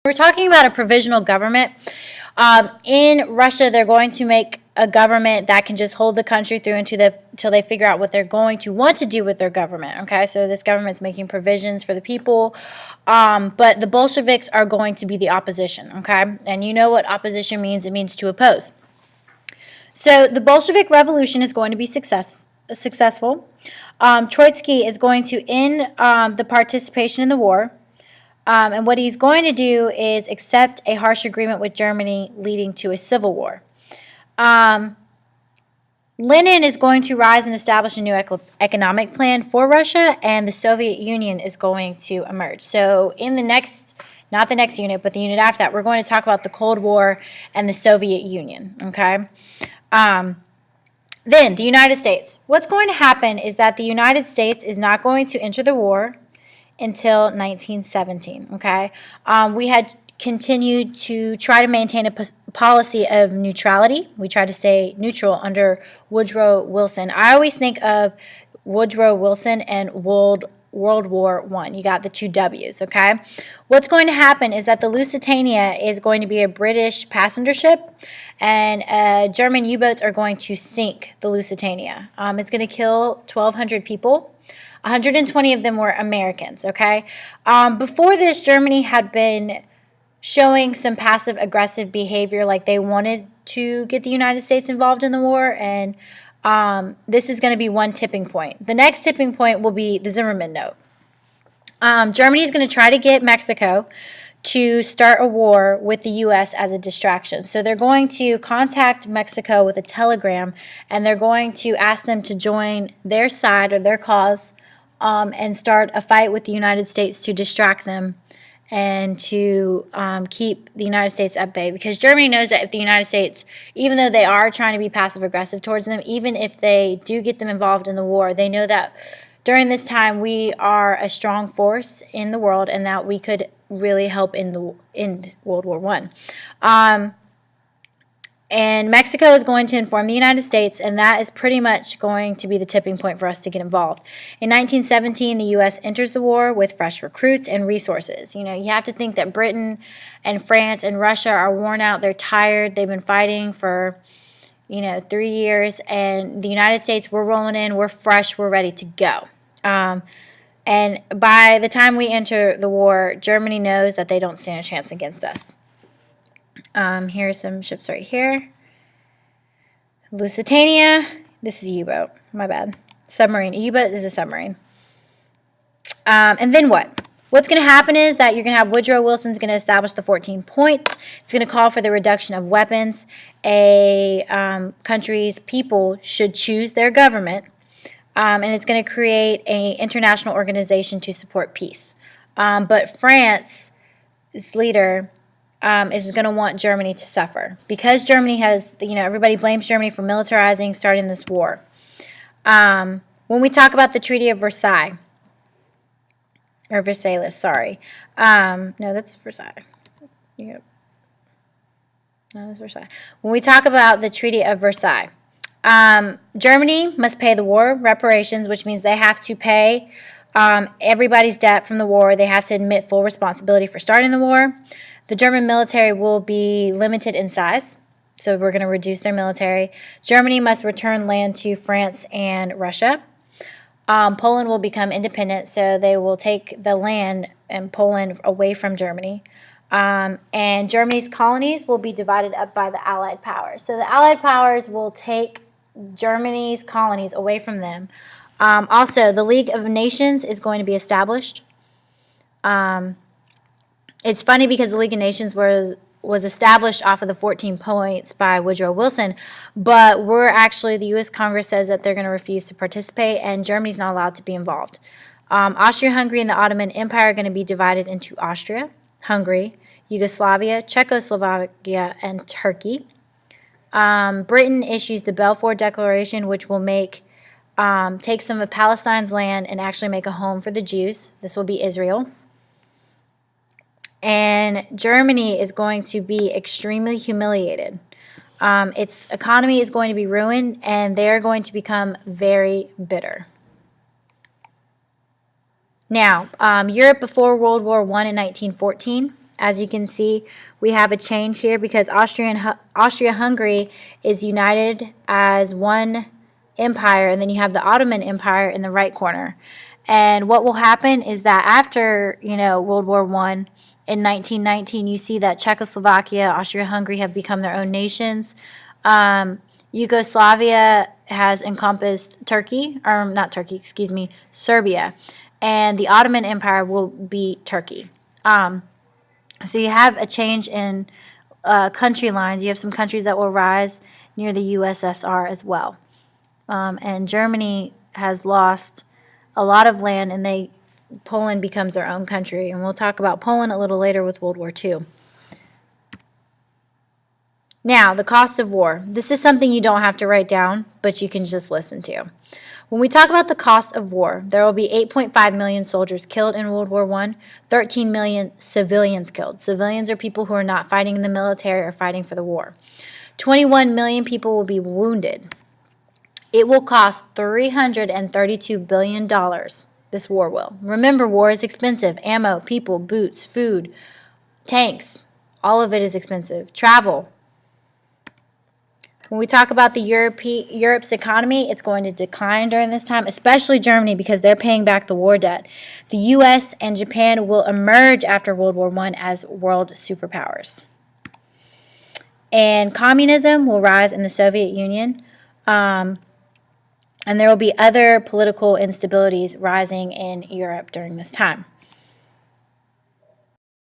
We're talking about a provisional government. In Russia, they're going to make a government that can just hold the country through until they figure out what they're going to want to do with their government. Okay, so this government's making provisions for the people, but the Bolsheviks are going to be the opposition. Okay, and you know what opposition means? It means to oppose. So the Bolshevik Revolution is going to be successful. Trotsky is going to end the participation in the war. And what he's going to do is accept a harsh agreement with Germany, leading to a civil war. Lenin is going to rise and establish a new economic plan for Russia, and the Soviet Union is going to emerge. So in the next, not the next unit, but the unit after that, we're going to talk about the Cold War and the Soviet Union, okay? Then the United States. What's going to happen is that the United States is not going to enter the war until 1917, okay? We had continued to try to maintain a policy of neutrality. We tried to stay neutral under Woodrow Wilson. I always think of Woodrow Wilson and World War I. You got the two W's, okay? What's going to happen is that the Lusitania is going to be a British passenger ship, and German U-boats are going to sink the Lusitania. It's going to kill 1,200 people. 120 of them were Americans, okay? Before this, Germany had been showing some passive-aggressive behavior, like they wanted to get the United States involved in the war, and this is going to be one tipping point. The next tipping point will be the Zimmerman Note. Germany is going to try to get Mexico to start a war with the U.S. as a distraction. So they're going to contact Mexico with a telegram, and they're going to ask them to join their side or their cause and start a fight with the United States to distract them and to keep the United States at bay. Because Germany knows that if the United States, even though they are trying to be passive-aggressive towards them, even if they do get them involved in the war, they know that during this time we are a strong force in the world and that we could really help in World War I. And Mexico is going to inform the United States, and that is pretty much going to be the tipping point for us to get involved. In 1917, the U.S. enters the war with fresh recruits and resources. You know, you have to think that Britain and France and Russia are worn out. They're tired. They've been fighting for, 3 years. And the United States, we're rolling in. We're fresh. We're ready to go. And by the time we enter the war, Germany knows that they don't stand a chance against us. Here are some ships right here. Lusitania. This is a U-boat. My bad. Submarine. A U-boat is a submarine. And then what? What's going to happen is that you're going to have Woodrow Wilson's going to establish the 14 points. It's going to call for the reduction of weapons. A country's people should choose their government. And it's going to create an international organization to support peace. But France's leader is going to want Germany to suffer. Because Germany has, everybody blames Germany for militarizing, starting this war. When we talk about the Treaty of Versailles, or Versailles, sorry. No, that's Versailles. Yep. No, that's Versailles. When we talk about the Treaty of Versailles, Germany must pay the war reparations, which means they have to pay everybody's debt from the war. They have to admit full responsibility for starting the war. The German military will be limited in size, so we're going to reduce their military. Germany must return land to France and Russia. Poland will become independent, so they will take the land in Poland away from Germany. And Germany's colonies will be divided up by the Allied powers. So the Allied powers will take Germany's colonies away from them. Also, the League of Nations is going to be established. It's funny because the League of Nations was established off of the 14 points by Woodrow Wilson, but the U.S. Congress says that they're going to refuse to participate, and Germany's not allowed to be involved. Austria-Hungary and the Ottoman Empire are going to be divided into Austria, Hungary, Yugoslavia, Czechoslovakia, and Turkey. Britain issues the Balfour Declaration, which will take some of Palestine's land and actually make a home for the Jews. This will be Israel. And Germany is going to be extremely humiliated. Its economy is going to be ruined, and they're going to become very bitter. Now, Europe before World War I in 1914. As you can see, we have a change here because Austria-Hungary is united as one empire, and then you have the Ottoman Empire in the right corner. And what will happen is that after, World War I, in 1919, you see that Czechoslovakia, Austria-Hungary have become their own nations. Yugoslavia has encompassed Turkey, or not Turkey, excuse me, Serbia. And the Ottoman Empire will be Turkey. So you have a change in country lines. You have some countries that will rise near the USSR as well. And Germany has lost a lot of land, and Poland becomes their own country. And we'll talk about Poland a little later with World War II. Now, the cost of war. This is something you don't have to write down, but you can just listen to. When we talk about the cost of war, there will be 8.5 million soldiers killed in World War I, 13 million civilians killed. Civilians are people who are not fighting in the military or fighting for the war. 21 million people will be wounded. It will cost $332 billion, this war will. Remember, war is expensive. Ammo, people, boots, food, tanks, all of it is expensive. Travel. When we talk about the Europe's economy, it's going to decline during this time, especially Germany, because they're paying back the war debt. The U.S. and Japan will emerge after World War I as world superpowers. And communism will rise in the Soviet Union. And there will be other political instabilities rising in Europe during this time.